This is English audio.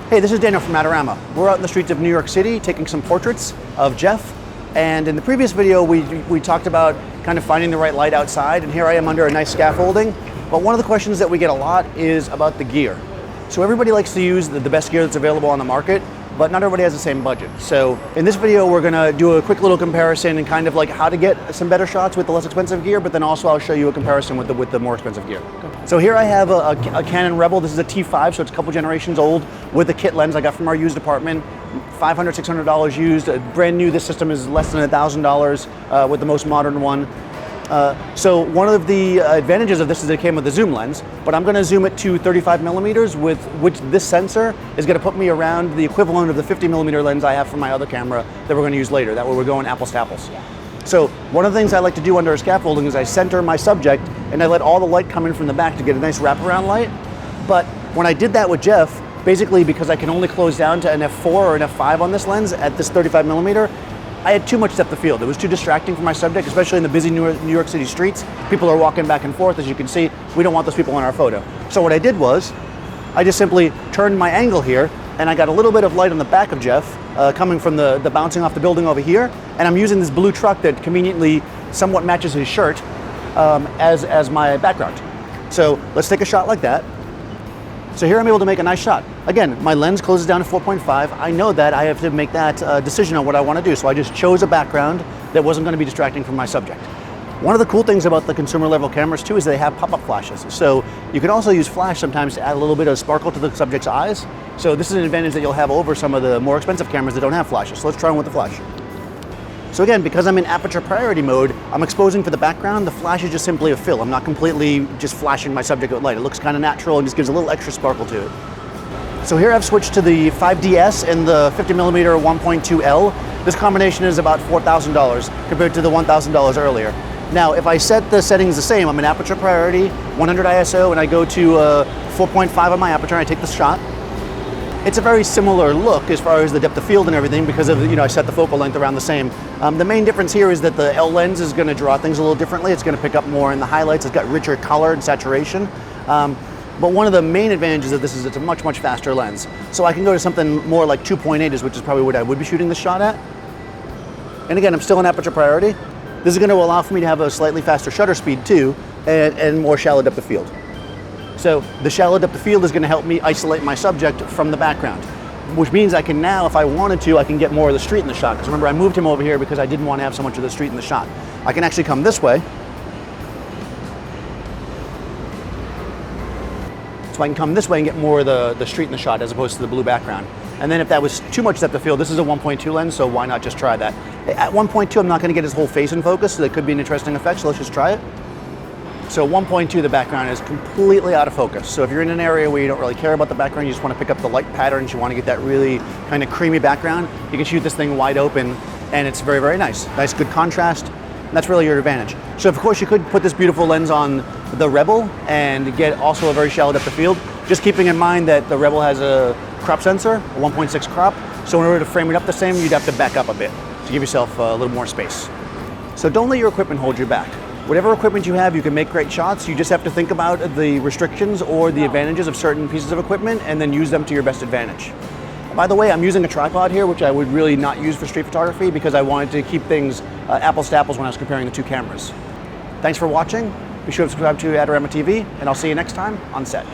Hey, this is Daniel from Adorama. We're out in the streets of New York City taking some portraits of Jeff. And in the previous video, we talked about kind of finding the right light outside, and here I am under a nice scaffolding. But one of the questions that we get a lot is about the gear. So everybody likes to use the best gear that's available on the market, but not everybody has the same budget. So in this video, we're gonna do a quick little comparison and kind of like how to get some better shots with the less expensive gear, but then also I'll show you a comparison with the more expensive gear. So here I have a Canon Rebel. This is a T5, so it's a couple generations old, with a kit lens I got from our used department. $500, $600 used, brand new. This system is less than $1,000 with the most modern one. So one of the advantages of this is it came with a zoom lens, but I'm going to zoom it to 35 millimeters, with which this sensor is going to put me around the equivalent of the 50 millimeter lens I have for my other camera that we're going to use later. That way we're going apples to apples. So one of the things I like to do under a scaffolding is I center my subject and I let all the light come in from the back to get a nice wraparound light. But when I did that with Jeff, basically because I can only close down to an f4 or an f5 on this lens at this 35 millimeter, I had too much depth of field. It was too distracting for my subject, especially in the busy New York City streets. People are walking back and forth, as you can see. We don't want those people in our photo. So what I did was, I just simply turned my angle here, and I got a little bit of light on the back of Jeff, coming from the bouncing off the building over here, and I'm using this blue truck that conveniently somewhat matches his shirt as my background. So let's take a shot like that. So here I'm able to make a nice shot. Again, my lens closes down to 4.5. I know that I have to make that decision on what I want to do. So I just chose a background that wasn't going to be distracting from my subject. One of the cool things about the consumer level cameras too is they have pop-up flashes. So you can also use flash sometimes to add a little bit of sparkle to the subject's eyes. So this is an advantage that you'll have over some of the more expensive cameras that don't have flashes. So let's try one with the flash. So again, because I'm in aperture priority mode, I'm exposing for the background. The flash is just simply a fill. I'm not completely just flashing my subject with light. It looks kind of natural and just gives a little extra sparkle to it. So here I've switched to the 5DS and the 50mm 1.2L. This combination is about $4,000 compared to the $1,000 earlier. Now, if I set the settings the same, I'm in aperture priority, 100 ISO, and I go to 4.5 on my aperture, and I take the shot. It's a very similar look as far as the depth of field and everything because of, I set the focal length around the same. The main difference here is that the L lens is going to draw things a little differently. It's going to pick up more in the highlights. It's got richer color and saturation. But one of the main advantages of this is it's a much, much faster lens. So I can go to something more like 2.8, which is probably what I would be shooting this shot at. And again, I'm still in aperture priority. This is going to allow for me to have a slightly faster shutter speed too, and more shallow depth of field. So the shallow depth of field is going to help me isolate my subject from the background, which means I can now, if I wanted to, I can get more of the street in the shot. Because remember, I moved him over here because I didn't want to have so much of the street in the shot. I can actually come this way. So I can come this way and get more of the street in the shot as opposed to the blue background. And then if that was too much depth of field, this is a 1.2 lens, so why not just try that? At 1.2, I'm not going to get his whole face in focus, so that could be an interesting effect, so let's just try it. So 1.2, the background is completely out of focus. So if you're in an area where you don't really care about the background, you just want to pick up the light patterns, you want to get that really kind of creamy background, you can shoot this thing wide open, and it's very, very nice. Nice, good contrast, and that's really your advantage. So of course you could put this beautiful lens on the Rebel and get also a very shallow depth of field, just keeping in mind that the Rebel has a crop sensor, a 1.6 crop, so in order to frame it up the same, you'd have to back up a bit to give yourself a little more space. So don't let your equipment hold you back. Whatever equipment you have, you can make great shots. You just have to think about the restrictions or the advantages of certain pieces of equipment and then use them to your best advantage. By the way, I'm using a tripod here, which I would really not use for street photography because I wanted to keep things apples to apples when I was comparing the two cameras. Thanks for watching. Be sure to subscribe to Adorama TV, and I'll see you next time on set.